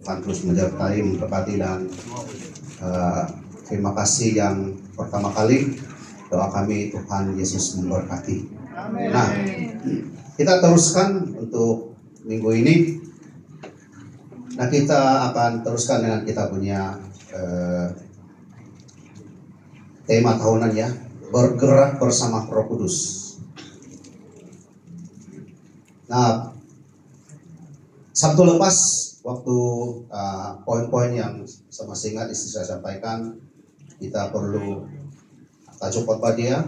Tuhan terus menyertai, memberkati, dan terima kasih yang pertama kali doa kami Tuhan Yesus memberkati. Nah, kita teruskan untuk minggu ini. Nah, kita akan teruskan dengan kita punya tema tahunan ya, bergerak bersama Roh Kudus. Nah, Sabtu lepas waktu poin-poin yang saya masih ingat istri saya sampaikan, kita perlu tajuk khotbah dia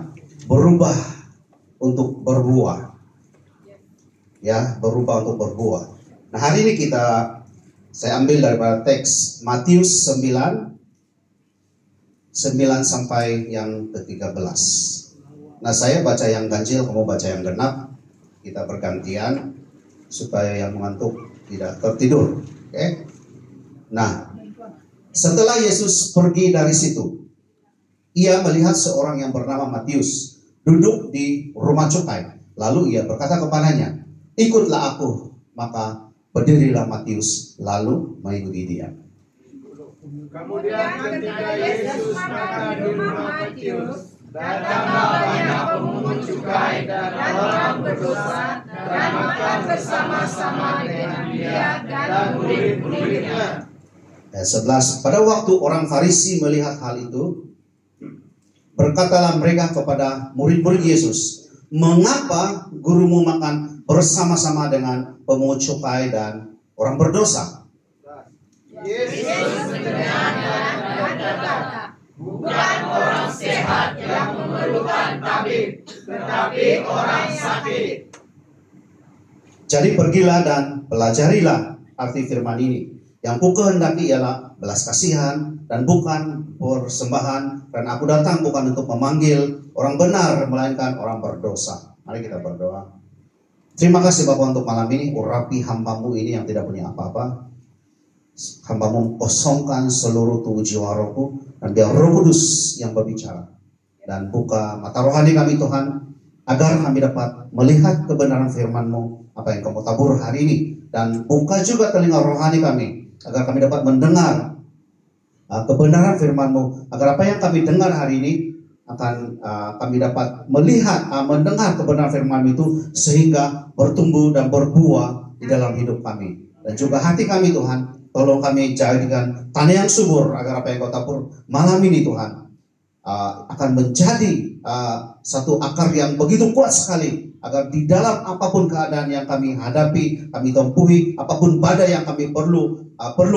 berubah untuk berbuah. Ya, berubah untuk berbuah. Nah, hari ini saya ambil daripada teks Matius 9 sampai yang ke-13. Nah, saya baca yang ganjil, kamu baca yang genap. Kita bergantian supaya yang mengantuk tidak tertidur. Oke? Nah, setelah Yesus pergi dari situ, ia melihat seorang yang bernama Matius duduk di rumah cukai. Lalu ia berkata kepadanya, "Ikutlah aku." Maka berdirilah Matius lalu mengikuti dia. Kemudian ketika Yesus makan di rumah Matius, datanglah banyak pemungut cukai dan orang berdosa dan makan bersama-sama dengan dia dan murid-muridnya. 11. Pada waktu orang Farisi melihat hal itu, berkatalah mereka kepada murid-murid Yesus, "Mengapa gurumu makan bersama-sama dengan pemungut cukai dan orang berdosa?" Yesus mendengar dan berkata, "Bukan orang sehat yang memerlukan tabib, tetapi orang sakit." Jadi pergilah dan pelajarilah arti firman ini. Yang ku kehendaki ialah belas kasihan dan bukan persembahan. Dan aku datang bukan untuk memanggil orang benar, melainkan orang berdosa. Mari kita berdoa. Terima kasih Bapa untuk malam ini. Urapi hambamu ini yang tidak punya apa-apa. Hambamu kosongkan seluruh tubuh jiwa rohku, dan biar Roh Kudus yang berbicara. Dan buka mata rohani kami Tuhan, agar kami dapat melihat kebenaran firman-Mu, apa yang Kamu tabur hari ini. Dan buka juga telinga rohani kami, agar kami dapat mendengar kebenaran firman-Mu, agar apa yang kami dengar hari ini akan kami dapat melihat, mendengar kebenaran firman itu, sehingga bertumbuh dan berbuah di dalam hidup kami. Dan juga hati kami Tuhan, tolong kami jadikan tanah yang subur, agar apa yang Kau tabur malam ini Tuhan akan menjadi satu akar yang begitu kuat sekali, agar di dalam apapun keadaan yang kami hadapi, kami tempuhi, apapun badai yang kami perlu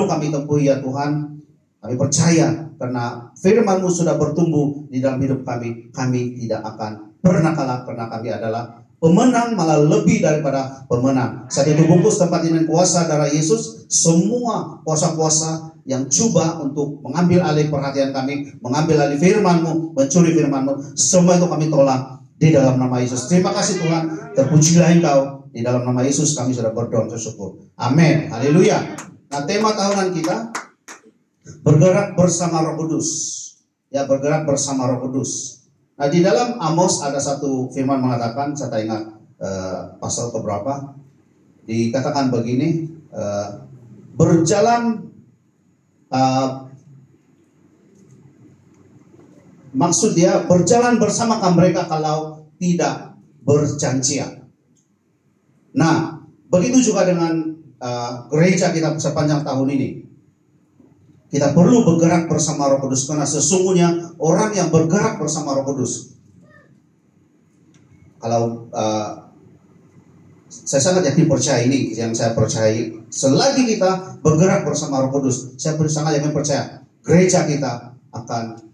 kami tempuhi ya Tuhan, kami percaya karena firman-Mu sudah bertumbuh di dalam hidup kami, kami tidak akan pernah kalah, karena kami adalah pemenang, malah lebih daripada pemenang. Saat itu bungkus tempat ini kuasa darah Yesus. Semua kuasa-kuasa yang coba untuk mengambil alih perhatian kami, mengambil alih firman-Mu, mencuri firman-Mu, semua itu kami tolak di dalam nama Yesus. Terima kasih Tuhan, terpujilah Engkau. Di dalam nama Yesus kami sudah berdoa dan bersyukur. Amin. Haleluya. Nah, tema tahunan kita bergerak bersama Roh Kudus. Ya, bergerak bersama Roh Kudus. Nah, di dalam Amos ada satu firman mengatakan, saya tak ingat pasal keberapa, dikatakan begini, berjalan, maksud dia berjalan bersamakan mereka kalau tidak berjanjian. Nah, begitu juga dengan gereja kita sepanjang tahun ini. Kita perlu bergerak bersama Roh Kudus, karena sesungguhnya orang yang bergerak bersama Roh Kudus, kalau saya sangat yakin percaya ini, yang saya percaya, selagi kita bergerak bersama Roh Kudus, saya sangat yakin percaya gereja kita akan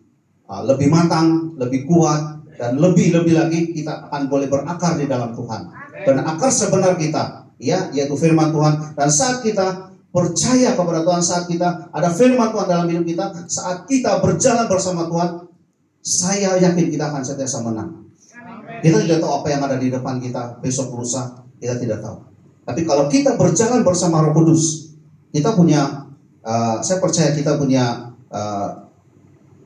lebih matang, lebih kuat, dan lebih lagi kita akan boleh berakar di dalam Tuhan. Dan akar sebenar kita, ya, yaitu firman Tuhan. Dan saat kita percaya kepada Tuhan, saat kita ada firman Tuhan dalam hidup kita, saat kita berjalan bersama Tuhan, saya yakin kita akan sentiasa menang. Kita tidak tahu apa yang ada di depan kita besok lusa, kita tidak tahu. Tapi kalau kita berjalan bersama Roh Kudus, kita punya, saya percaya kita punya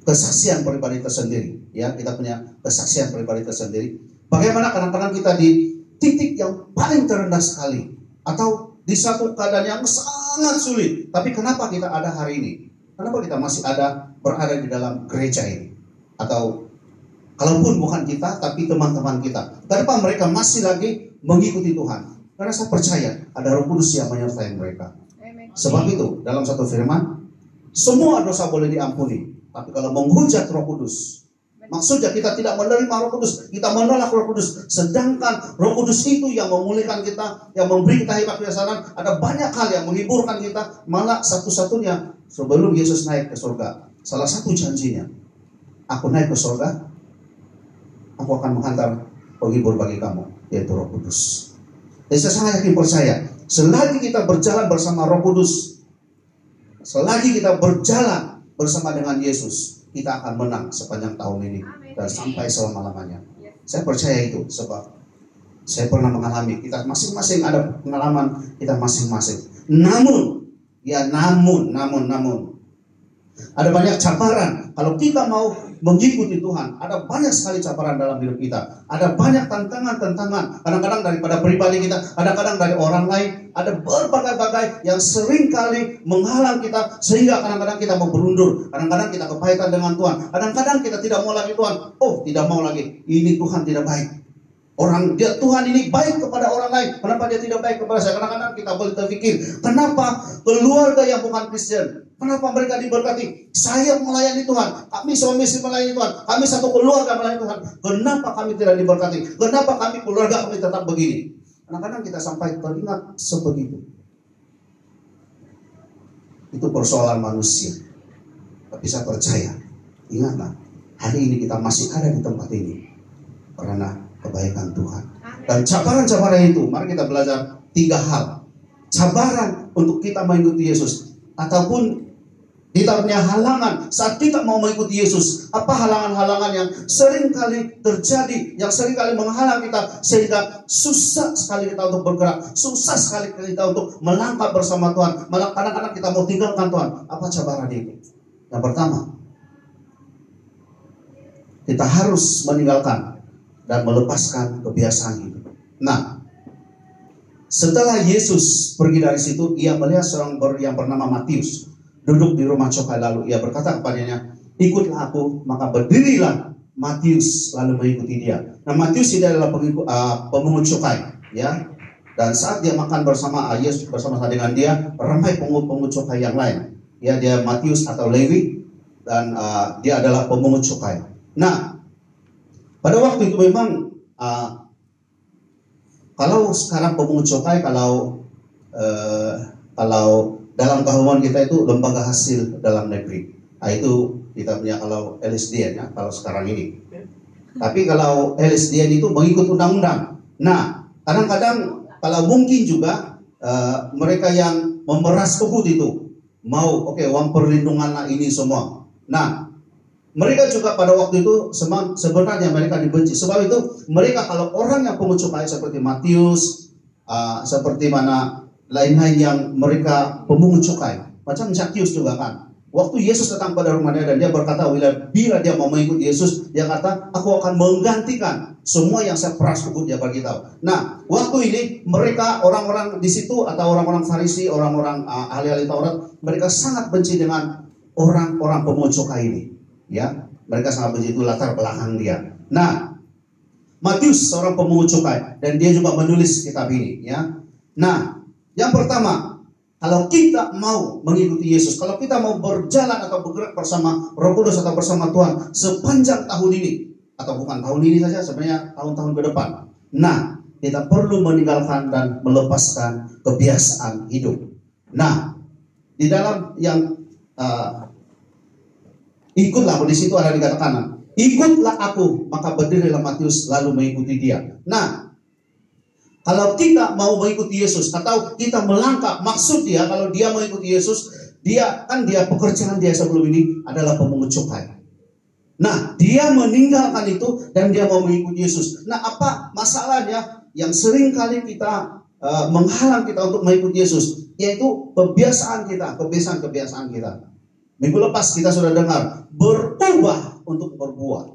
kesaksian pribadi tersendiri. Ya, kita punya kesaksian pribadi tersendiri. Bagaimana kadang-kadang kita di titik yang paling terendah sekali, atau di satu keadaan yang sangat sulit. Tapi kenapa kita ada hari ini? Kenapa kita masih berada di dalam gereja ini? Atau kalaupun bukan kita, tapi teman-teman kita. Kenapa mereka masih lagi mengikuti Tuhan? Karena saya percaya ada Roh Kudus yang menyertai mereka. Sebab itu dalam satu firman, semua dosa boleh diampuni. Tapi kalau menghujat Roh Kudus, maksudnya kita tidak menerima Roh Kudus, kita menolak Roh Kudus. Sedangkan Roh Kudus itu yang memulihkan kita, yang memberi kita hikmat kebijaksanaan. Ada banyak hal yang menghiburkan kita. Malah satu-satunya sebelum Yesus naik ke surga, salah satu janjinya, aku naik ke surga, aku akan menghantar penghibur bagi kamu, yaitu Roh Kudus. Dan saya sangat yakin percaya, selagi kita berjalan bersama Roh Kudus, selagi kita berjalan bersama dengan Yesus, kita akan menang sepanjang tahun ini dan sampai selama-lamanya. Saya percaya itu sebab saya pernah mengalami. Kita masing-masing ada pengalaman kita masing-masing. Namun ada banyak cabaran. Kalau kita mau mengikuti Tuhan, ada banyak sekali cabaran dalam hidup kita. Ada banyak tantangan-tantangan. Kadang-kadang daripada pribadi kita, kadang-kadang dari orang lain. Ada berbagai-bagai yang sering kali menghalang kita, sehingga kadang-kadang kita mau berundur. Kadang-kadang kita kepahitan dengan Tuhan. Kadang-kadang kita tidak mau lagi Tuhan. Oh, tidak mau lagi. Ini Tuhan tidak baik. Tuhan ini baik kepada orang lain. Kenapa dia tidak baik kepada saya? Kadang-kadang kita boleh terpikir, kenapa keluarga yang bukan Kristen, kenapa mereka diberkati? Saya melayani Tuhan, kami suami istri melayani Tuhan, kami satu keluarga melayani Tuhan. Kenapa kami tidak diberkati? Kenapa keluarga kami tetap begini? Kadang-kadang kita sampai teringat sebegitu. Itu persoalan manusia. Tapi saya percaya, ingatlah, hari ini kita masih ada di tempat ini karena kebaikan Tuhan. Dan cabaran-cabaran itu, mari kita belajar 3 hal. Cabaran untuk kita mengikuti Yesus, ataupun kita punya halangan saat kita mau mengikuti Yesus. Apa halangan-halangan yang sering kali terjadi, yang sering kali menghalang kita, sehingga susah sekali kita untuk bergerak, susah sekali kita untuk melangkah bersama Tuhan. Malah kadang-kadang kita mau tinggalkan Tuhan. Apa cabaran itu? Yang pertama, kita harus meninggalkan dan melepaskan kebiasaan hidup. Nah, setelah Yesus pergi dari situ, ia melihat seorang yang bernama Matius duduk di rumah cukai. Lalu ia berkata kepadanya, ikutlah aku. Maka berdirilah Matius lalu mengikuti dia. Nah, Matius ini adalah pemungut cukai, ya. Dan saat dia makan bersama Yesus, bersama dengan dia, ramai pemungut cukai yang lain. Ya, dia Matius atau Lewi, dan dia adalah pemungut cukai. Nah, pada waktu itu memang kalau sekarang pemungut cukai, kalau dalam keharuman kita itu lembaga hasil dalam negeri. Nah, itu kita punya kalau LSDN ya, kalau sekarang ini. Tapi kalau LSDN itu mengikut undang-undang. Nah, kadang-kadang kalau mungkin juga mereka yang memeras kebut itu mau uang perlindungan lah ini semua. Nah, mereka juga pada waktu itu sebenarnya mereka dibenci. Sebab itu mereka kalau orang yang pungut cukai seperti Matius, seperti mana lain-lain yang mereka pemungut cukai, macam Zakheus juga kan. Waktu Yesus datang pada rumahnya dan dia berkata, bila dia mau mengikut Yesus, dia kata, aku akan menggantikan semua yang saya peras kebut, dia beritahu. Nah, waktu ini mereka orang-orang di situ atau orang-orang Farisi, orang-orang ahli-ahli Taurat, mereka sangat benci dengan orang-orang pemungut cukai ini. Ya, mereka sangat benci, itu latar belakang dia. Nah, Matius seorang pemungut cukai dan dia juga menulis kitab ini, ya. Nah, yang pertama, kalau kita mau mengikuti Yesus, kalau kita mau berjalan atau bergerak bersama Roh Kudus atau bersama Tuhan sepanjang tahun ini, atau bukan tahun ini saja, sebenarnya tahun-tahun ke depan. Nah, kita perlu meninggalkan dan melepaskan kebiasaan hidup. Nah, di dalam yang ikutlah, di situ ada dikatakan, ikutlah aku, maka berdirilah Matius lalu mengikuti dia. Nah, kalau kita mau mengikuti Yesus atau kita melangkah, maksud dia kalau dia mengikuti Yesus, dia pekerjaan dia sebelum ini adalah pemungut cukai. Nah, dia meninggalkan itu dan dia mau mengikuti Yesus. Nah, apa masalahnya yang sering kali kita menghalang kita untuk mengikuti Yesus, yaitu kebiasaan kebiasaan kita. Minggu lepas kita sudah dengar, berubah untuk berbuah.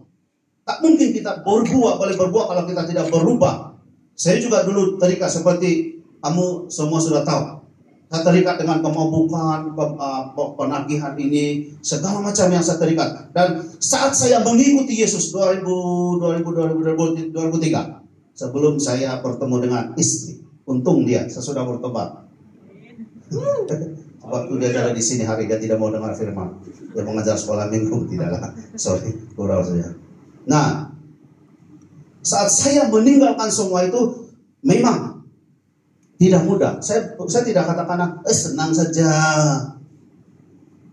Tak mungkin kita boleh berbuah kalau kita tidak berubah. Saya juga dulu terikat seperti kamu semua sudah tahu. Saya terikat dengan pemabukan, penagihan ini, segala macam yang saya terikat. Dan saat saya mengikuti Yesus 2003, sebelum saya bertemu dengan istri, untung dia, saya sudah bertobat. Waktu dia ada di sini hari dia tidak mau dengar firman, dia mengajar sekolah minggu, tidaklah. Sorry, kurang saja. Nah, saat saya meninggalkan semua itu, memang tidak mudah. Saya tidak katakan senang saja.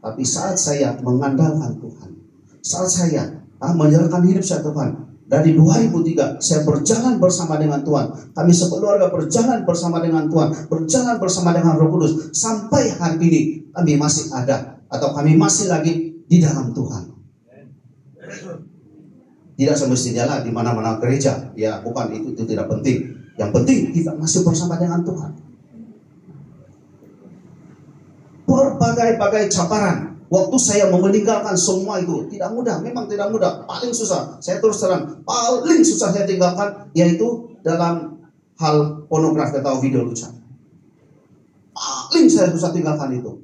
Tapi saat saya mengandalkan Tuhan, saat saya menyerahkan hidup saya Tuhan, dari 2003 saya berjalan bersama dengan Tuhan. Kami sekeluarga berjalan bersama dengan Tuhan, berjalan bersama dengan Roh Kudus. Sampai hari ini kami masih ada, atau kami masih lagi di dalam Tuhan. Tidak semestinya lah di mana-mana gereja. Ya, bukan itu tidak penting. Yang penting kita masih bersama dengan Tuhan. Berbagai-bagai cabaran. Waktu saya meninggalkan semua itu tidak mudah, memang tidak mudah, paling susah. Saya terus terang, paling susah saya tinggalkan yaitu dalam hal pornografi atau video lucu. Paling saya susah tinggalkan itu.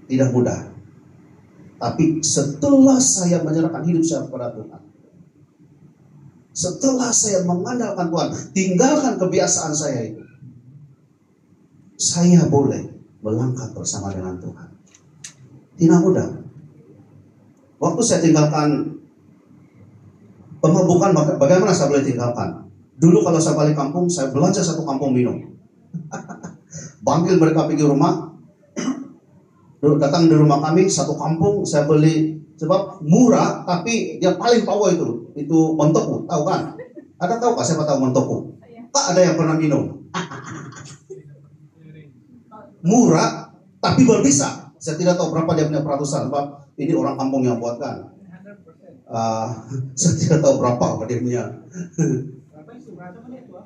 Tidak mudah. Tapi setelah saya menyerahkan hidup saya kepada Tuhan, setelah saya mengandalkan Tuhan, tinggalkan kebiasaan saya itu, saya boleh melangkah bersama dengan Tuhan. Tidak mudah. Waktu saya tinggalkan pemabukan, bagaimana saya boleh tinggalkan? Dulu kalau saya balik kampung, saya belanja satu kampung minum. Panggil mereka pergi rumah, datang di rumah kami satu kampung, saya beli, sebab murah tapi dia paling power itu Montoku, tahu kan? Ada tahu kah siapa tahu Montoku? Tak ada yang pernah minum. Murah tapi berbisa. Saya tidak tahu berapa dia punya peratusan, sebab ini orang kampung yang buatkan. Saya tidak tahu berapa dia punya.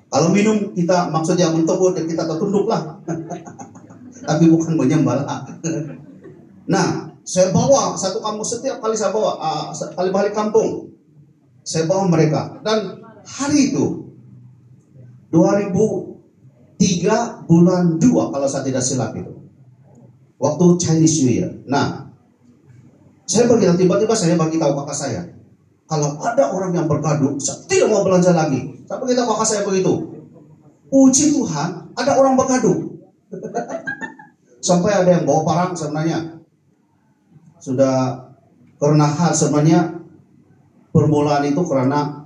Kalau minum kita maksudnya Montoku, kita tertunduk lah. Tapi bukan menyembah. Nah, saya bawa satu kampung, setiap kali saya bawa, kali balik kampung, saya bawa mereka. Dan hari itu 2003 bulan 2 kalau saya tidak silap itu, waktu Chinese New Year. Nah, saya beritahu, tiba-tiba saya bagi tahu kakak saya, kalau ada orang yang bergaduh, saya tidak mau belanja lagi. Saya beritahu kakak saya begitu. Puji Tuhan, ada orang bergaduh. Sampai ada yang bawa parang sebenarnya. Sudah karena hal sebenarnya permulaan itu karena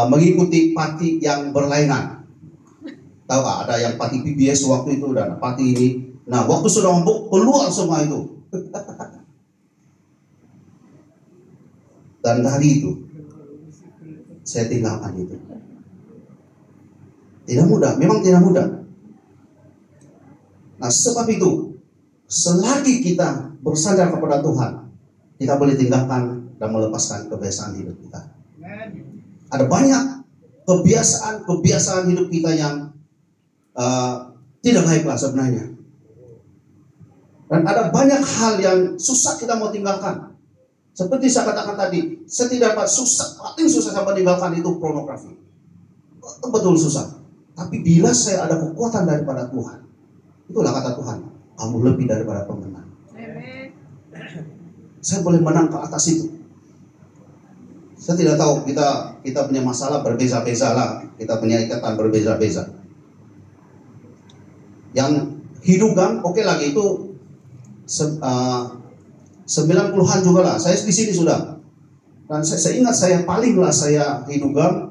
mengikuti parti yang berlainan. Tahu gak? Ada yang parti PBS waktu itu dan parti ini. Nah, waktu sudah mampu keluar semua itu. Dan dari itu saya tinggalkan itu. Tidak mudah, memang tidak mudah. Nah, sebab itu selagi kita bersandar kepada Tuhan, kita boleh tinggalkan dan melepaskan kebiasaan hidup kita. Ada banyak kebiasaan hidup kita yang tidak baiklah sebenarnya. Dan ada banyak hal yang susah kita mau tinggalkan. Seperti saya katakan tadi, paling susah saya meninggalkan itu pornografi. Betul susah. Tapi bila saya ada kekuatan daripada Tuhan, itulah kata Tuhan, kamu lebih daripada pemenang. Saya boleh menang ke atas itu. Saya tidak tahu, kita punya masalah berbeza-beza lah. Kita punya ikatan berbeza-beza. Yang hidupan, oke lagi itu 90-an juga lah. Saya di sini sudah. Dan saya ingat saya hidupan.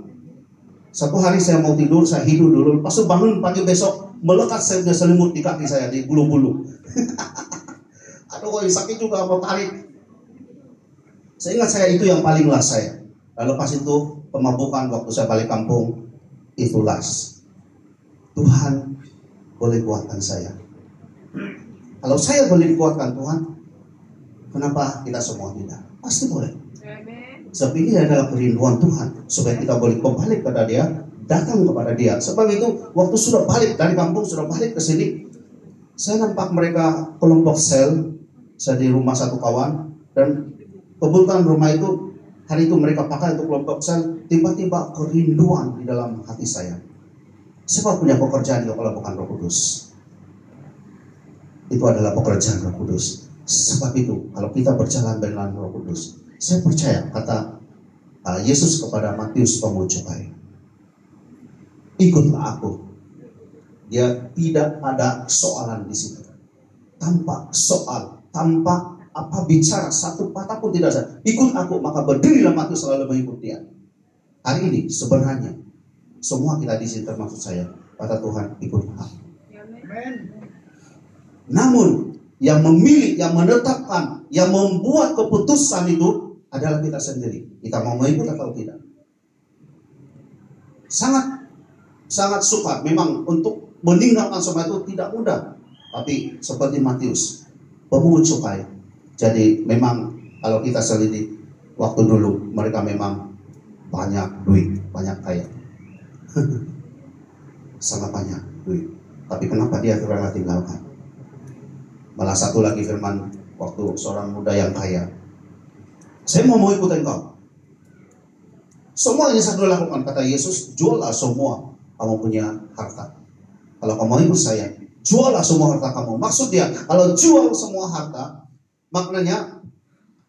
Satu hari saya mau tidur, saya hidup dulu. Pas bangun pagi besok, melekat saya punya selimut di kaki saya, di bulu-bulu. Aduh, sakit juga, mau tarik. Saya ingat saya itu yang paling las saya. Lalu pas itu pemabukan waktu saya balik kampung, itu las. Tuhan boleh kuatkan saya. Kalau saya boleh dikuatkan Tuhan, kenapa kita semua tidak? Pasti boleh. Sebab ini adalah kerinduan Tuhan, supaya kita boleh kembali kepada Dia, datang kepada Dia. Sebab itu waktu sudah balik dari kampung, sudah balik ke sini, saya nampak mereka kelompok sel. Saya di rumah satu kawan, dan kebetulan rumah itu hari itu mereka pakai untuk kelompok sel, tiba-tiba kerinduan di dalam hati saya. Siapa punya pekerjaan kalau bukan Roh Kudus? Itu adalah pekerjaan Roh Kudus. Sebab itu, kalau kita berjalan dengan Roh Kudus, saya percaya kata Yesus kepada Matius pemungut cukai, ikutlah aku. Dia tidak ada soalan di situ. Tanpa soal, tanpa apa bicara satu patah pun tidak ada. Ikut aku, maka berdirilah Matius selalu mengikut dia. Hari ini sebenarnya semua kita di sini termasuk saya, kata Tuhan, ikut aku. Namun yang memilih, yang menetapkan, yang membuat keputusan itu adalah kita sendiri. Kita mau mengikut atau tidak. Sangat sukar memang untuk meninggalkan semua itu tidak mudah. Tapi seperti Matius, pemungut cukai. Jadi memang kalau kita selidiki waktu dulu mereka memang banyak duit, banyak kaya. Sangat banyak duit. Tapi kenapa dia rela tinggalkan? Malah satu lagi firman waktu seorang muda yang kaya, saya mau ikut engkau. Semua yang saya lakukan, kata Yesus, juallah semua kamu punya harta. Kalau kamu ikut saya, juallah semua harta kamu. Maksud dia, kalau jual semua harta, maknanya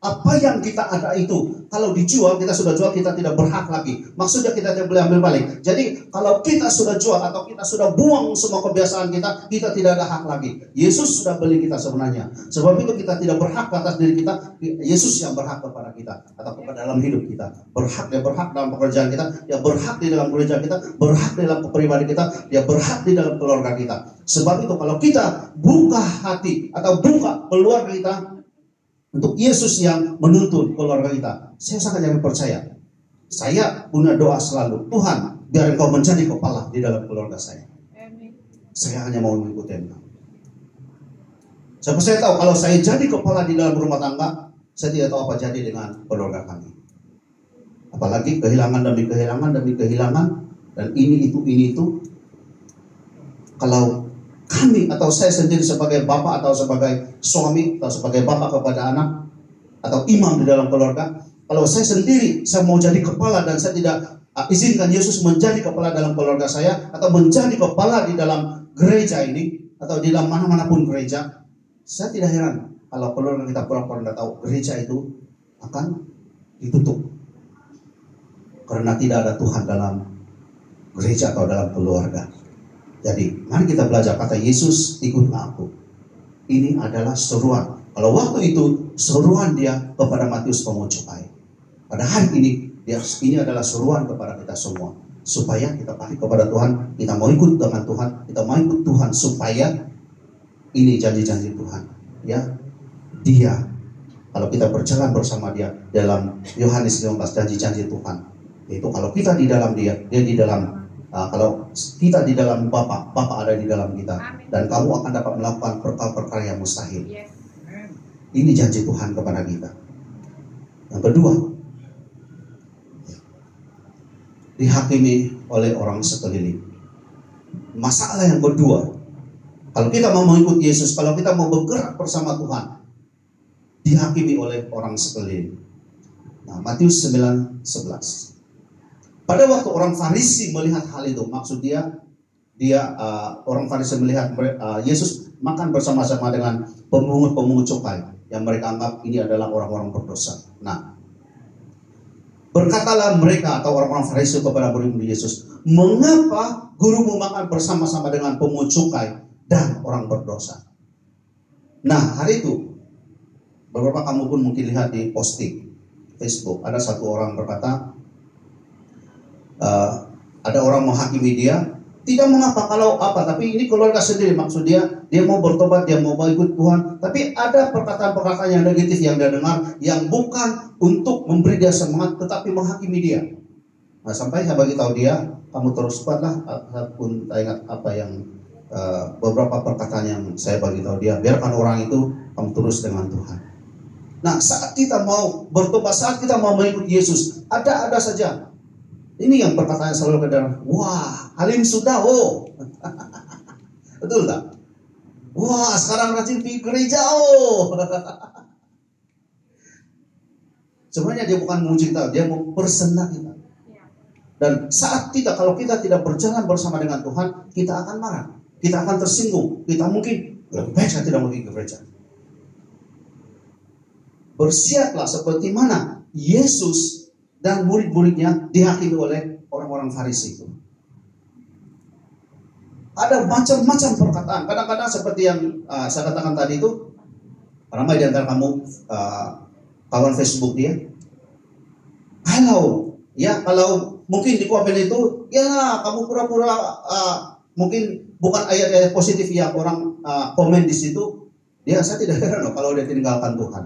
apa yang kita ada itu, kalau dijual, kita sudah jual, kita tidak berhak lagi. Maksudnya kita tidak boleh ambil balik. Jadi kalau kita sudah jual atau kita sudah buang semua kebiasaan kita, kita tidak ada hak lagi. Yesus sudah beli kita sebenarnya. Sebab itu kita tidak berhak atas diri kita. Yesus yang berhak kepada kita atau kepada dalam hidup kita. Dia berhak dalam pekerjaan kita, dia berhak di dalam gereja kita, berhak di dalam kepribadian kita, dia berhak di dalam keluarga kita. Sebab itu kalau kita buka hati atau buka keluarga kita untuk Yesus yang menuntun keluarga kita, saya sangat yakin percaya. Saya punya doa selalu, Tuhan, biar Engkau menjadi kepala di dalam keluarga saya. Saya hanya mau mengikuti Engkau. Sebab saya tahu kalau saya jadi kepala di dalam rumah tangga, saya tidak tahu apa jadi dengan keluarga kami. Apalagi kehilangan demi kehilangan, dan ini itu. Kalau kami atau saya sendiri sebagai bapak atau sebagai suami atau sebagai bapak kepada anak atau imam di dalam keluarga, kalau saya sendiri saya mau jadi kepala dan saya tidak izinkan Yesus menjadi kepala dalam keluarga saya atau menjadi kepala di dalam gereja ini atau di dalam mana-manapun gereja, saya tidak heran kalau keluarga kita pura-pura tidak tahu gereja itu akan ditutup karena tidak ada Tuhan dalam gereja atau dalam keluarga. Jadi, mari kita belajar kata Yesus, ikutlah aku. Ini adalah seruan. Kalau waktu itu, seruan dia kepada Matius pemungut cukai. Pada hari ini adalah seruan kepada kita semua. Supaya kita balik kepada Tuhan, kita mau ikut dengan Tuhan, kita mau ikut Tuhan supaya ini janji-janji Tuhan. Ya, dia, kalau kita berjalan bersama dia dalam Yohanes 15, janji-janji Tuhan. Yaitu kalau kita di dalam dia di dalam. Kalau kita di dalam Bapa ada di dalam kita. Amin. Dan kamu akan dapat melakukan perkara-perkara yang mustahil. Yes. Ini janji Tuhan kepada kita. Yang kedua, dihakimi oleh orang sekeliling. Masalah yang kedua, kalau kita mau mengikut Yesus, kalau kita mau bergerak bersama Tuhan, dihakimi oleh orang sekeliling. Nah, Matius 9:11. Pada waktu orang Farisi melihat hal itu, maksud dia orang Farisi melihat Yesus makan bersama-sama dengan pemungut cukai yang mereka anggap ini adalah orang-orang berdosa. Nah, berkatalah mereka atau orang-orang Farisi kepada murid-murid Yesus, mengapa gurumu makan bersama-sama dengan pemungut cukai dan orang berdosa? Nah, hari itu beberapa kamu pun mungkin lihat di posting Facebook, ada satu orang berkata, ada orang menghakimi dia, tidak mengapa kalau apa, tapi ini keluarga sendiri, maksud dia mau bertobat, dia mau ikut Tuhan, tapi ada perkataan-perkataan yang negatif yang dia dengar, yang bukan untuk memberi dia semangat, tetapi menghakimi dia. Nah, sampai saya bagi tahu dia, kamu terus kuatlah, pun tak ingat apa yang beberapa perkataan yang saya bagi tahu dia, biarkan orang itu kamu terus dengan Tuhan. Nah, saat kita mau bertobat, saat kita mau mengikut Yesus, ada saja. Ini yang perkataan selalu kedengaran. Wah, Halim sudah, oh. Betul tak? Wah, sekarang rajin pergi gereja, oh. Sebenarnya dia bukan memuji kita, dia mau bersenang kita. Dan saat kalau kita tidak berjalan bersama dengan Tuhan, kita akan marah, kita akan tersinggung, kita mungkin lebih baik saya tidak pergi ke gereja. Bersiaplah seperti mana Yesus dan murid-muridnya dihakimi oleh orang-orang Farisi itu. Ada macam-macam perkataan. Kadang-kadang seperti yang saya katakan tadi itu, ramai di antara kamu kawan Facebook dia. Kalau mungkin di komen itu, ya kamu pura-pura mungkin bukan ayat-ayat positif yang orang komen di situ. Saya tidak heran loh kalau dia tinggalkan Tuhan.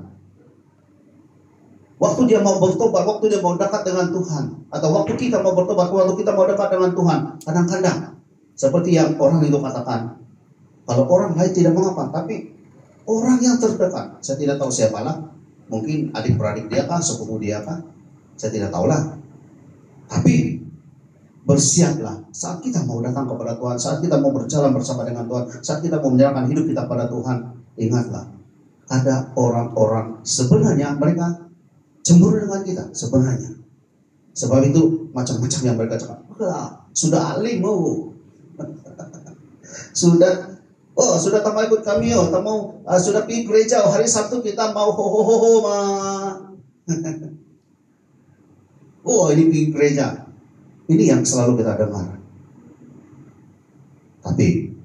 Waktu dia mau bertobat, waktu dia mau dekat dengan Tuhan, atau waktu kita mau bertobat, waktu kita mau dekat dengan Tuhan, kadang-kadang seperti yang orang itu katakan, kalau orang lain tidak mengapa, tapi orang yang terdekat, saya tidak tahu siapalah, mungkin adik-beradik dia kah, sepupu dia kah, saya tidak tahulah. Tapi bersiaplah saat kita mau datang kepada Tuhan, saat kita mau berjalan bersama dengan Tuhan, saat kita mau menyerahkan hidup kita pada Tuhan. Ingatlah, ada orang-orang sebenarnya mereka cemburu dengan kita sebenarnya. Sebab itu macam-macam yang mereka cakap. Sudah alim sudah tak mau ikut kami sudah pergi gereja hari Sabtu kita mau ini pergi gereja. Ini yang selalu kita dengar. Tapi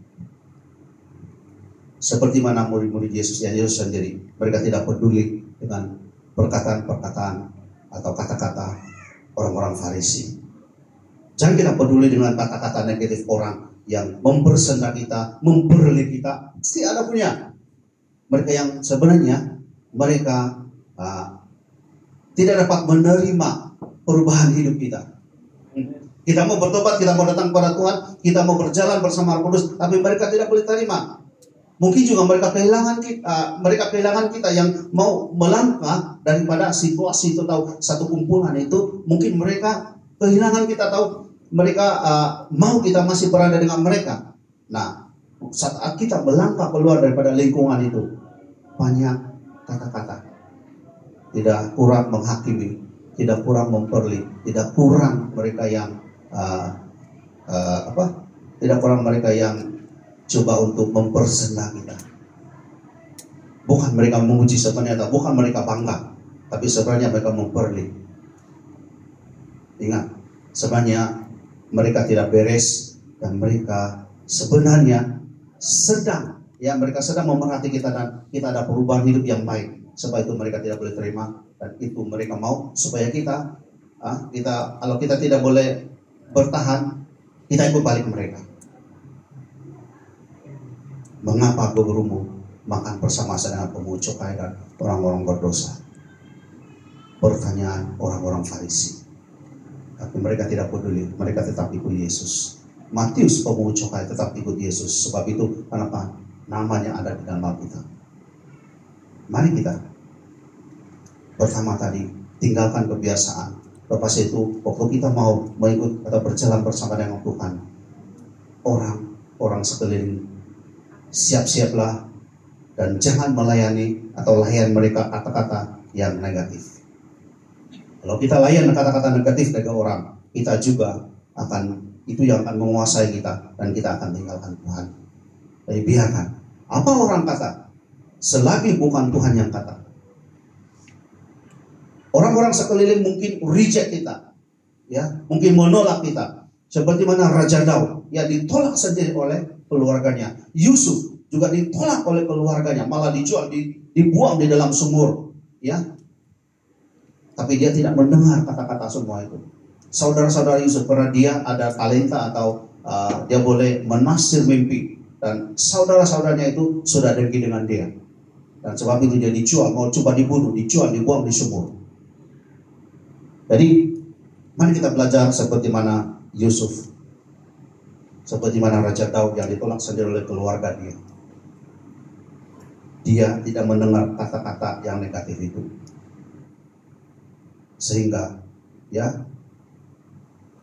seperti mana murid-murid Yesus sendiri, mereka tidak peduli dengan perkataan-perkataan atau kata-kata orang-orang Farisi. Jangan kita peduli dengan kata-kata negatif orang yang mempersenda kita, memperli kita. Pasti ada punya. Mereka yang sebenarnya mereka tidak dapat menerima perubahan hidup kita. Kita mau bertobat, kita mau datang kepada Tuhan, kita mau berjalan bersama Roh Kudus, tapi mereka tidak boleh terima. Mungkin juga mereka kehilangan kita yang mau melangkah daripada situasi itu, tahu satu kumpulan itu, mungkin mereka kehilangan kita, tahu mereka mau kita masih berada dengan mereka. Nah, saat kita melangkah keluar daripada lingkungan itu, banyak kata-kata, tidak kurang menghakimi, tidak kurang memperli, tidak kurang mereka yang tidak kurang mereka yang coba untuk mempersenang kita. Bukan mereka memuji sebenarnya, bukan mereka bangga, tapi sebenarnya mereka memperli. Ingat, sebenarnya mereka tidak beres dan mereka sebenarnya sedang memerhati kita dan kita ada perubahan hidup yang baik. Sebab itu mereka tidak boleh terima dan itu mereka mau supaya kita kalau kita tidak boleh bertahan, kita ikut balik mereka. Mengapa gurumu makan bersama-sama dengan pemungut cukai dan orang-orang berdosa? Pertanyaan orang-orang Farisi. Tapi mereka tidak peduli, mereka tetap ikut Yesus. Matius pemungut cukai tetap ikut Yesus. Sebab itu kenapa? Namanya ada di dalam Alkitab. Mari kita pertama tadi tinggalkan kebiasaan. Lepas itu waktu kita mau mengikut atau berjalan bersama dengan Tuhan, orang sekeliling, siap-siaplah dan jangan melayani atau layan mereka kata-kata yang negatif. Kalau kita layan kata-kata negatif dari orang, kita juga itu yang akan menguasai kita dan kita akan tinggalkan Tuhan. Jadi biarkan apa orang kata, selagi bukan Tuhan yang kata. Orang-orang sekeliling mungkin reject kita, mungkin menolak kita. Seperti mana Raja Daud, ditolak sendiri oleh keluarganya. Yusuf juga ditolak oleh keluarganya, malah dijual, dibuang di dalam sumur, Tapi dia tidak mendengar kata-kata semua itu. Saudara-saudara Yusuf, karena dia ada talenta atau dia boleh menafsir mimpi, dan saudara-saudaranya itu sudah dengki dengan dia. Dan sebab itu dia dijual, mau coba dibunuh, dijual, dibuang di sumur. Jadi mari kita belajar seperti mana Yusuf, seperti mana Raja Daud yang ditolak sendiri oleh keluarga dia. Dia tidak mendengar kata-kata yang negatif itu. Sehingga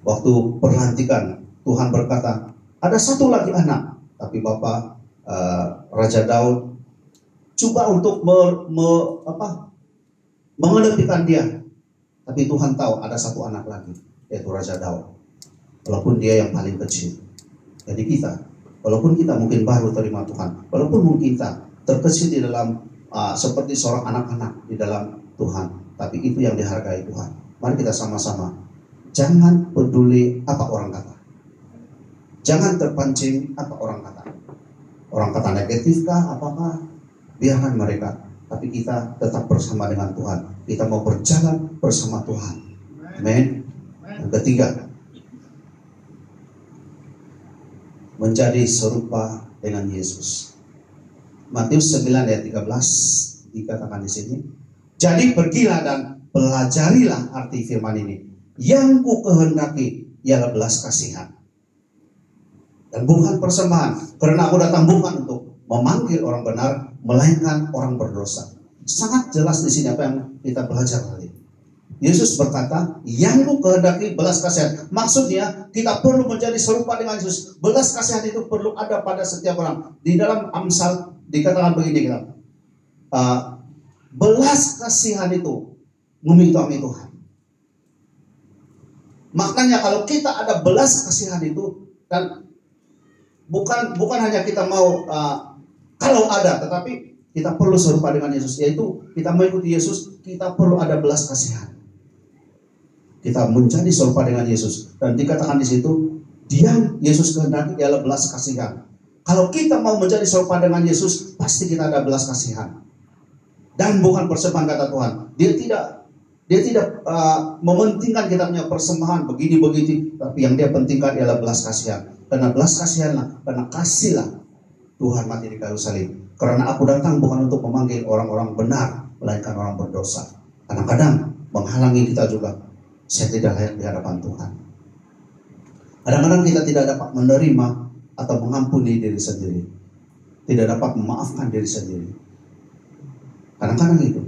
waktu pelantikan Tuhan berkata, ada satu lagi anak, tapi Bapak Raja Daud coba untuk mengedepikan dia. Tapi Tuhan tahu ada satu anak lagi, yaitu Raja Daud. Walaupun dia yang paling kecil. Jadi kita, walaupun kita mungkin baru terima Tuhan, walaupun mungkin kita terkecil di dalam seperti seorang anak-anak di dalam Tuhan, tapi itu yang dihargai Tuhan. Mari kita sama-sama, jangan peduli apa orang kata. Jangan terpancing apa orang kata. Orang kata negatif kah, apakah? Biarkan mereka. Tapi kita tetap bersama dengan Tuhan. Kita mau berjalan bersama Tuhan. Amin. Yang ketiga, menjadi serupa dengan Yesus. Matius 9 ayat 13 dikatakan di sini. Jadi pergilah dan pelajarilah arti firman ini. Yang ku kehendaki ialah belas kasihan dan bukan persembahan. Karena aku datang bukan untuk memanggil orang benar, melainkan orang berdosa. Sangat jelas di sini apa yang kita belajar tadi. Yesus berkata, yang ku kehendaki belas kasihan. Maksudnya kita perlu menjadi serupa dengan Yesus. Belas kasihan itu perlu ada pada setiap orang. Di dalam Amsal dikatakan begini, belas kasihan itu meminta Tuhan. Maknanya kalau kita ada belas kasihan itu, dan bukan hanya kita mau kalau ada, tetapi kita perlu serupa dengan Yesus, yaitu kita mengikuti Yesus, kita perlu ada belas kasihan. Kita menjadi serupa dengan Yesus, dan dikatakan di situ, yang Yesus kehendaki ialah belas kasihan. Kalau kita mau menjadi serupa dengan Yesus, pasti kita ada belas kasihan. Dan bukan persembahan, kata Tuhan. Dia tidak mementingkan kita punya persembahan begini begitu, tapi yang dia pentingkan ialah belas kasihan. Karena belas kasihanlah, karena kasihlah Tuhan mati di kayu salib. Karena aku datang bukan untuk memanggil orang-orang benar, melainkan orang berdosa. Kadang-kadang menghalangi kita juga. Saya tidak layak di hadapan Tuhan. Kadang-kadang kita tidak dapat menerima atau mengampuni diri sendiri. Tidak dapat memaafkan diri sendiri. Kadang-kadang itu.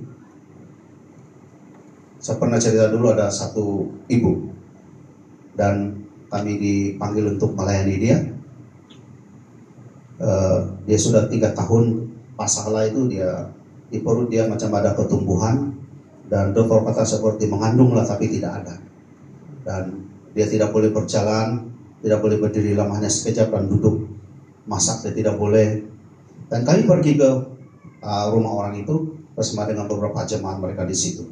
Saya pernah cerita dulu, ada satu ibu, dan kami dipanggil untuk melayani dia. Dia sudah 3 tahun masalah itu, dia di perut dia macam ada pertumbuhan, dan dokter kata seperti mengandung lah, tapi tidak ada. Dan dia tidak boleh berjalan, tidak boleh berdiri lama, hanya sekejap dan duduk. Masak dia tidak boleh. Dan kami pergi ke rumah orang itu bersama dengan beberapa jemaat mereka di situ.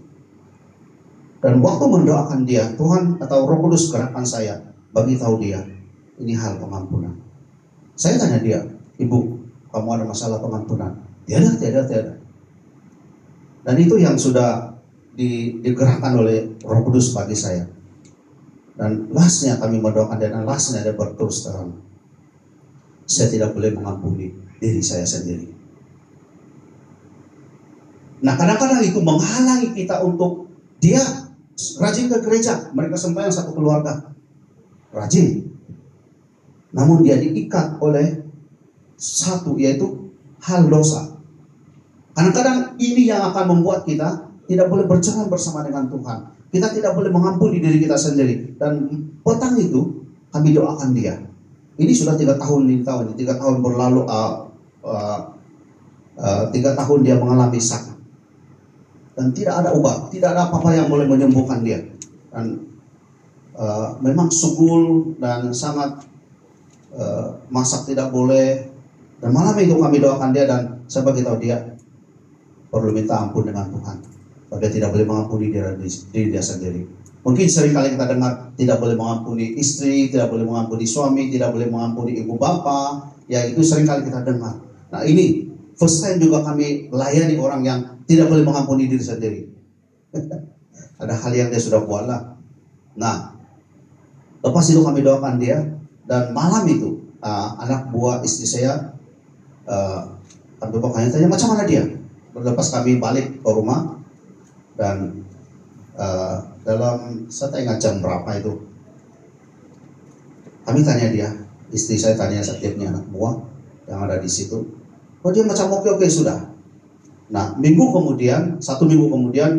Dan waktu mendoakan dia, Tuhan atau Roh Kudus gerakkan saya, bagi tahu dia, ini hal pengampunan. Saya tanya dia, Ibu, kamu ada masalah pengampunan? Tiada. Dan itu yang sudah digerakkan oleh Roh Kudus bagi saya. Dan lastnya kami mendoakan dia, dan lastnya dia berterus terang, saya tidak boleh mengampuni diri saya sendiri. Nah, kadang-kadang itu menghalangi kita untuk dia rajin ke gereja, mereka sembahyang satu keluarga, rajin. Namun dia diikat oleh satu, yaitu hal dosa. Kadang-kadang ini yang akan membuat kita tidak boleh berjalan bersama dengan Tuhan. Kita tidak boleh mengampuni diri kita sendiri. Dan petang itu kami doakan dia. Ini sudah 3 tahun ini, 3 tahun berlalu, 3 tahun dia mengalami sakit. Dan tidak ada obat, tidak ada apa-apa yang boleh menyembuhkan dia. Dan memang subul dan sangat masak tidak boleh. Dan malam itu kami doakan dia, dan saya beritahu dia perlu minta ampun dengan Tuhan. Dia tidak boleh mengampuni diri dia sendiri. Mungkin seringkali kita dengar tidak boleh mengampuni istri, tidak boleh mengampuni suami, tidak boleh mengampuni ibu bapa. Ya, itu seringkali kita dengar. Nah, ini first time juga kami layani orang yang tidak boleh mengampuni diri sendiri. Ada hal yang dia sudah buat lah. Nah, lepas itu kami doakan dia, dan malam itu anak buah istri saya kami tanya macam mana dia. Lepas kami balik ke rumah, dan dalam saya ingat jam berapa itu, kami tanya dia, istri saya tanya setiapnya anak buah yang ada di situ. Oh, dia macam oke sudah. Nah, 1 minggu kemudian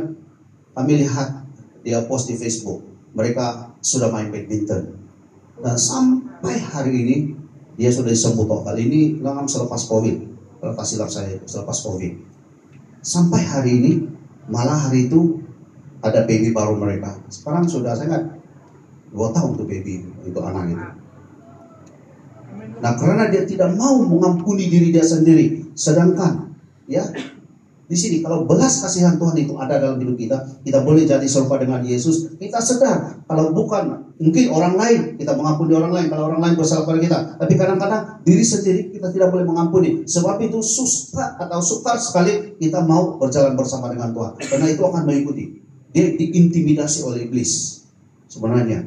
kami lihat dia post di Facebook, mereka sudah main badminton. Dan sampai hari ini dia sudah disembuh total. Ini selepas COVID, selepas COVID. Sampai hari ini, malah hari itu ada baby baru mereka. Sekarang sudah sangat 2 tahun tuh baby itu anak itu. Nah, karena dia tidak mau mengampuni diri dia sendiri, sedangkan ya di sini kalau belas kasihan Tuhan itu ada dalam hidup kita, kita boleh jadi serupa dengan Yesus. Kita sadar kalau bukan mungkin orang lain, kita mengampuni orang lain kalau orang lain bersalah pada kita. Tapi kadang-kadang diri sendiri kita tidak boleh mengampuni. Sebab itu susah atau sukar sekali kita mau berjalan bersama dengan Tuhan. Karena itu akan mengikuti. Dia diintimidasi oleh iblis. Sebenarnya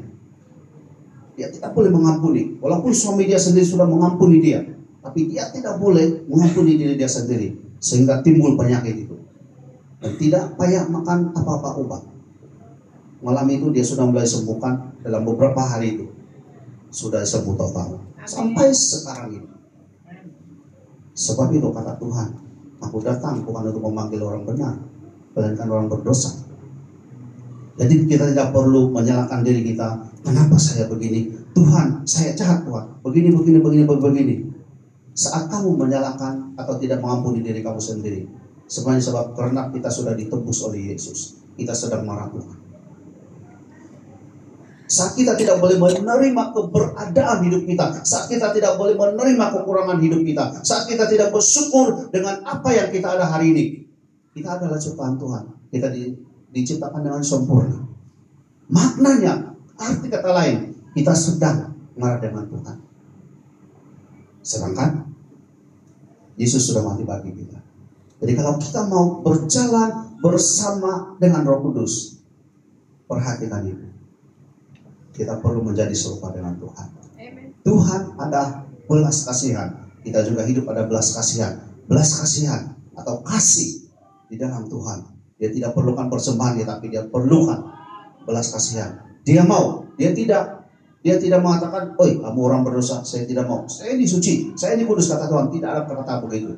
dia tidak boleh mengampuni. Walaupun suami dia sendiri sudah mengampuni dia, tapi dia tidak boleh mengampuni diri dia sendiri. Sehingga timbul penyakit itu. Dan tidak payah makan apa-apa obat. Malam itu dia sudah mulai sembuhkan dalam beberapa hari itu. Sudah sembuh total. Sampai sekarang ini. Sebab itu kata Tuhan, aku datang bukan untuk memanggil orang benar, melainkan orang berdosa. Jadi kita tidak perlu menyalahkan diri kita. Kenapa saya begini? Tuhan, saya jahat Tuhan. Begini. Saat kamu menyalahkan atau tidak mengampuni diri kamu sendiri, sebenarnya sebab karena kita sudah ditebus oleh Yesus, kita sedang marah Tuhan. Saat kita tidak boleh menerima keberadaan hidup kita, saat kita tidak boleh menerima kekurangan hidup kita, saat kita tidak bersyukur dengan apa yang kita ada hari ini, kita adalah ciptaan Tuhan. Kita diciptakan dengan sempurna. Maknanya, arti kata lain, kita sedang marah dengan Tuhan. Sedangkan Yesus sudah mati bagi kita. Jadi kalau kita mau berjalan bersama dengan Roh Kudus, perhatikan itu. Kita perlu menjadi serupa dengan Tuhan. Amen. Tuhan ada belas kasihan. Kita juga hidup ada belas kasihan. Belas kasihan atau kasih di dalam Tuhan. Dia tidak perlukan persembahan, tapi dia perlukan belas kasihan. Dia mau, dia tidak mengatakan, oi kamu orang berdosa, saya tidak mau. Saya ini suci, saya ini kudus kata Tuhan. Tidak ada kata begitu.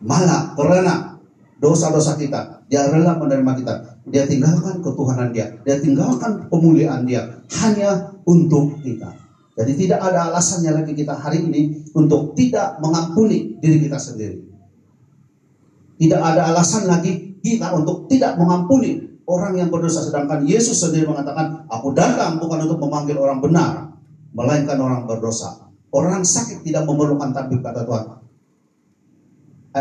Malah karena dosa-dosa kita, dia rela menerima kita. Dia tinggalkan ketuhanan dia. Dia tinggalkan kemuliaan dia. Hanya untuk kita. Jadi tidak ada alasannya lagi kita hari ini untuk tidak mengampuni diri kita sendiri. Tidak ada alasan lagi kita untuk tidak mengampuni orang yang berdosa, sedangkan Yesus sendiri mengatakan, aku datang bukan untuk memanggil orang benar, melainkan orang berdosa. Orang sakit tidak memerlukan tabib kata Tuhan.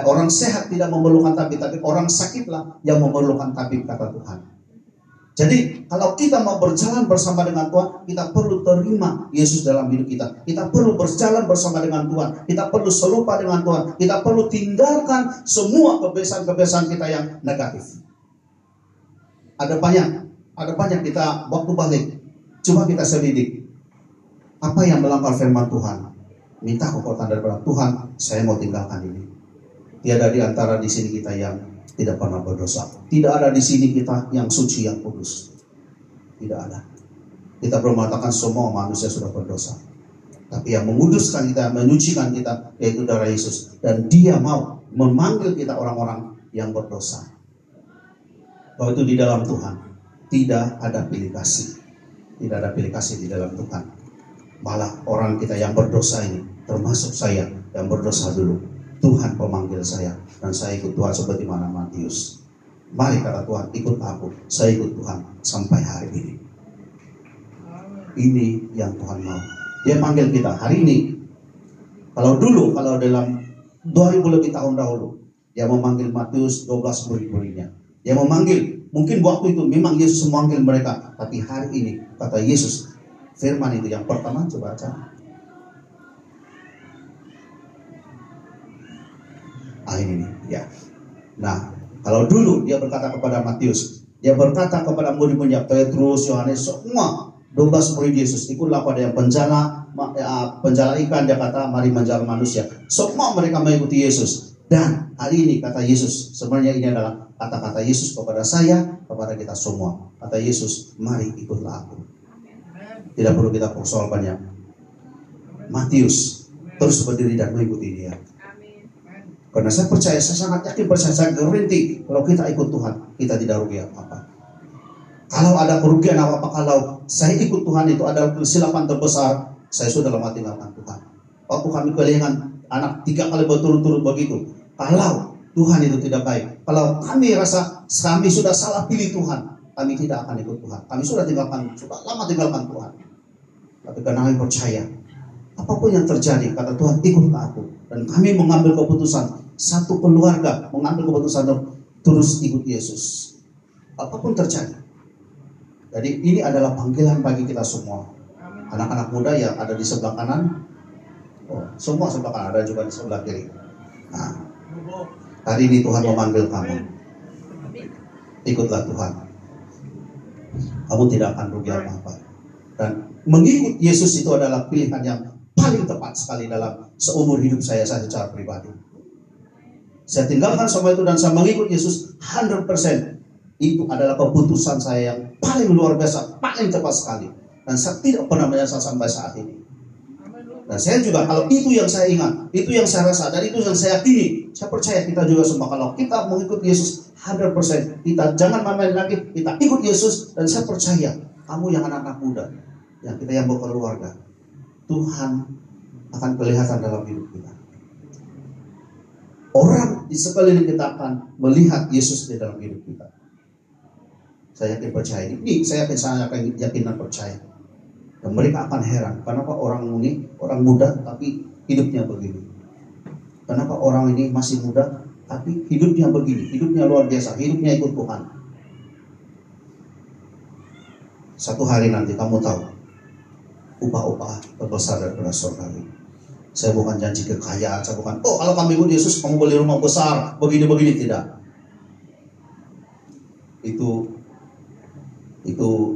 Orang sehat tidak memerlukan tabib, tapi orang sakitlah yang memerlukan tabib kata Tuhan. Jadi kalau kita mau berjalan bersama dengan Tuhan, kita perlu terima Yesus dalam hidup kita. Kita perlu berjalan bersama dengan Tuhan. Kita perlu serupa dengan Tuhan. Kita perlu tinggalkan semua kebiasaan-kebiasaan kita yang negatif. Ada banyak kita waktu balik. Coba kita selidik. Apa yang melanggar firman Tuhan? Minta kekuatan daripada Tuhan. Saya mau tinggalkan ini. Tiada di antara di sini kita yang tidak pernah berdosa. Tidak ada di sini kita yang suci, yang kudus. Tidak ada. Kita belum mengatakan semua manusia sudah berdosa. Tapi yang menguduskan kita, menyucikan kita, yaitu darah Yesus. Dan dia mau memanggil kita orang-orang yang berdosa. Bahwa itu di dalam Tuhan tidak ada pilih kasih. Tidak ada pilih kasih di dalam Tuhan. Malah orang kita yang berdosa ini, termasuk saya yang berdosa dulu, Tuhan pemanggil saya, dan saya ikut Tuhan seperti mana Matius. Mari kata Tuhan, ikut aku, saya ikut Tuhan sampai hari ini. Ini yang Tuhan mau. Dia panggil kita hari ini. Kalau dalam 2000 lebih tahun dahulu, dia memanggil Matius 12 murid-muridnya. Dia memanggil, mungkin waktu itu memang Yesus memanggil mereka, tapi hari ini kata Yesus, firman itu yang pertama, coba baca. Ini ya. Nah, kalau dulu dia berkata kepada Matius, dia berkata kepada murid-muridnya Petrus, Yohanes, semua 12 murid Yesus, ikutlah pada yang penjala ikan, dia kata mari menjala manusia. Semua mereka mengikuti Yesus. Dan hari ini kata Yesus, sebenarnya ini adalah kata-kata Yesus kepada saya, kepada kita semua. Kata Yesus, mari ikutlah aku. Tidak perlu kita persoal banyak. Matius terus berdiri dan mengikuti dia. Karena saya percaya, saya sangat yakin, saya garanti kalau kita ikut Tuhan, kita tidak rugi apa-apa. Kalau ada kerugian apa-apa, kalau saya ikut Tuhan itu adalah kesilapan terbesar, saya sudah lama tinggalkan Tuhan. Waktu kami kehilangan anak 3 kali berturut-turut begitu. Kalau Tuhan itu tidak baik. Kalau kami rasa kami sudah salah pilih Tuhan, kami tidak akan ikut Tuhan. Kami sudah lama tinggalkan Tuhan. Tapi karena kami percaya, apapun yang terjadi, kata Tuhan, ikutlah aku. Dan kami mengambil keputusan, satu keluarga mengambil keputusan terus ikut Yesus. Apapun terjadi. Jadi ini adalah panggilan bagi kita semua. Anak-anak muda yang ada di sebelah kanan, semua sebelah kanan, ada juga di sebelah kiri. Nah, hari ini Tuhan memanggil kamu. Ikutlah Tuhan. Kamu tidak akan rugi apa-apa. Dan mengikut Yesus itu adalah pilihan yang paling tepat sekali dalam seumur hidup saya secara pribadi. Saya tinggalkan semua itu dan saya mengikut Yesus 100%. Itu adalah keputusan saya yang paling luar biasa, paling tepat sekali. Dan saya tidak pernah menyesal sampai saat ini. Dan saya juga, kalau itu yang saya ingat, itu yang saya rasa, dan itu yang saya yakini, saya percaya kita juga semua, kalau kita mengikut Yesus 100%, kita jangan main lagi, kita ikut Yesus. Dan saya percaya, kamu yang anak-anak muda, yang kita yang berkeluarga, Tuhan akan kelihatan dalam hidup kita. Orang di sekeliling kita akan melihat Yesus di dalam hidup kita. Saya yakin percaya ini, saya yakin dan percaya. Dan mereka akan heran, kenapa orang ini, orang muda tapi hidupnya begini. Kenapa orang ini masih muda tapi hidupnya begini, hidupnya luar biasa, hidupnya ikut Tuhan. Satu hari nanti kamu tahu, upah-upah terbesar daripada surga ini. Saya bukan janji kekayaan, saya bukan, kalau kamu ikut Yesus kamu beli rumah besar, begini-begini, tidak. Itu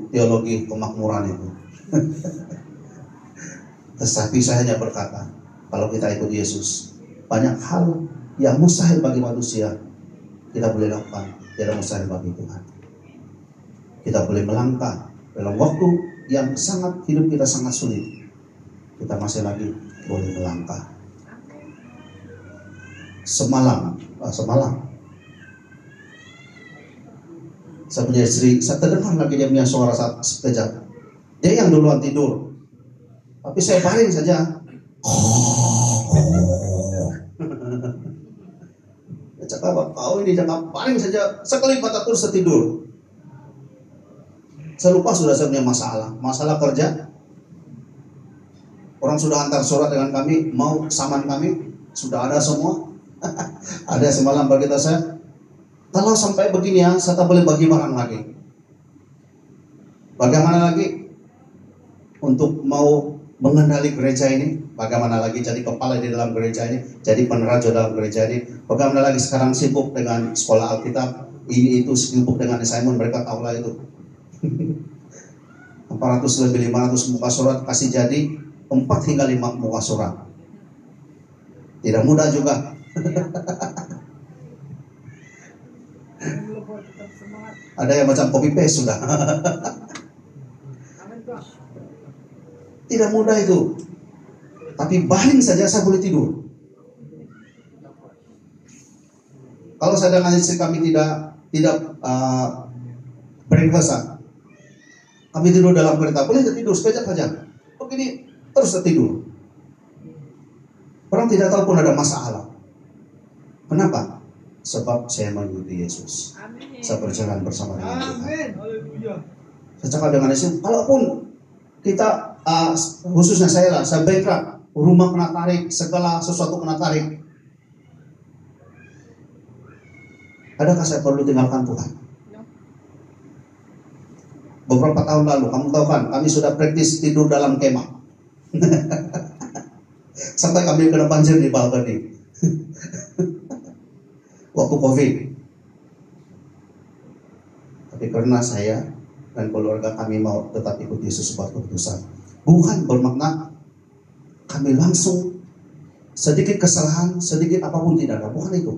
teologi kemakmuran itu. Tetapi saya hanya berkata, kalau kita ikut Yesus, banyak hal yang mustahil bagi manusia kita boleh lakukan, tidak mustahil bagi Tuhan. Kita boleh melangkah dalam waktu yang hidup kita sangat sulit, kita masih lagi boleh melangkah. Semalam saya punya istri, saya terdengar lagi dia punya suara sekejap. Dia yang duluan tidur, tapi saya baring saja. Dia cakap, kau ini cakap baring saja, sekali mata terus tidur. Saya lupa sudah saya punya masalah kerja. Orang sudah hantar surat dengan kami, mau saman kami, sudah ada semua. Ada semalam berkata saya, kalau sampai begini ya, saya tak boleh bagi barang lagi. Bagaimana lagi? Untuk mau mengendali gereja ini, bagaimana lagi jadi kepala di dalam gereja ini, jadi peneraja dalam gereja ini, bagaimana lagi sekarang sibuk dengan sekolah Alkitab, ini itu sibuk dengan assignment, mereka tahulah itu. 400 lebih 500 muka surat kasih jadi 4 hingga 5 muka surat. Tidak mudah juga. Ada yang macam copy paste sudah. Tidak mudah itu. Tapi baring saja saya boleh tidur. Kalau saya dengan istri kami tidak berpuasa, kami tidur dalam kereta, boleh tidur sekejap saja. Begini terus tidur. Orang tidak tahu pun ada masalah. Kenapa? Sebab saya mengikuti Yesus. Saya berjalan bersama dengan Tuhan. Saya cakap dengan Yesus, kalaupun kita khususnya saya bankrupt, rumah kena tarik, segala sesuatu kena tarik, adakah saya perlu tinggalkan Tuhan? Beberapa tahun lalu, kamu tahu kan, kami sudah praktis tidur dalam kemah. Sampai kami kena banjir di balkoni. Waktu COVID. Tapi karena saya dan keluarga kami mau tetap ikut Yesus sebuah keputusan, bukan bermakna kami langsung sedikit kesalahan, sedikit apapun tidak ada, bukan itu.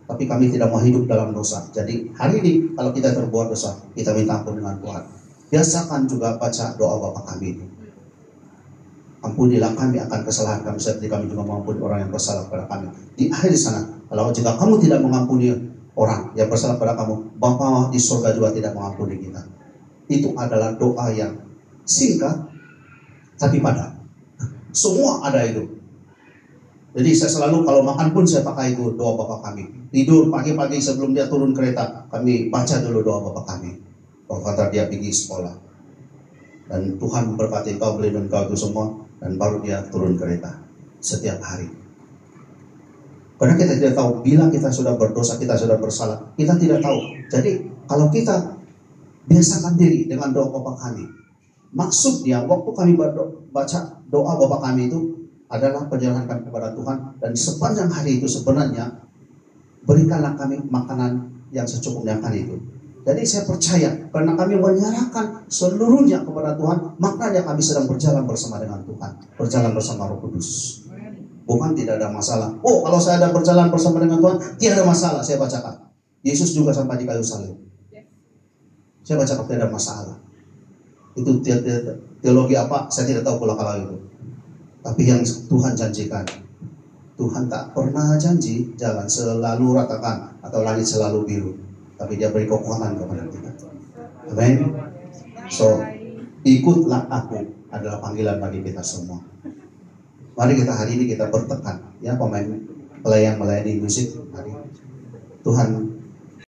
Tapi kami tidak mau hidup dalam dosa. Jadi hari ini kalau kita terbuat dosa, kita minta ampun dengan Tuhan. Biasakan juga baca doa Bapa kami. Ampunilah kami akan kesalahan kami seperti kami juga mengampuni orang yang bersalah kepada kami. Di akhir di sana, kalau jika kamu tidak mengampuni orang yang bersalah pada kamu, Bapa di surga juga tidak mengampuni kita. Itu adalah doa yang singkat tapi padat. Semua ada itu. Jadi saya selalu kalau makan pun saya pakai itu doa Bapa kami. Tidur pagi-pagi sebelum dia turun kereta, kami baca dulu doa Bapa kami. Bahwa dia pergi sekolah. Dan Tuhan berkati kau, melindungi kau itu semua. Dan baru dia turun kereta setiap hari. Karena kita tidak tahu bila kita sudah berdosa, kita sudah bersalah. Kita tidak tahu. Jadi kalau kita biasakan diri dengan doa Bapa kami. Maksudnya waktu kami baca doa Bapa kami itu adalah penjalankan kepada Tuhan, dan sepanjang hari itu sebenarnya berikanlah kami makanan yang secukupnya kali itu. Jadi saya percaya karena kami menyerahkan seluruhnya kepada Tuhan, maknanya kami sedang berjalan bersama dengan Tuhan, berjalan bersama Roh Kudus. Bukan tidak ada masalah. Oh, kalau saya ada berjalan bersama dengan Tuhan, tidak ada masalah. Saya bacakan. Yesus juga sampai di kayu salib. Saya bacakan tidak ada masalah. Itu teologi apa? Saya tidak tahu kalau itu. Tapi yang Tuhan janjikan, Tuhan tak pernah janji jalan selalu ratakan atau langit selalu biru. Tapi dia beri kekuatan kepada kita. Amin. So, ikutlah aku adalah panggilan bagi kita semua. Mari kita hari ini kita bertekad, ya pemain pelayan melayani musik. Mari Tuhan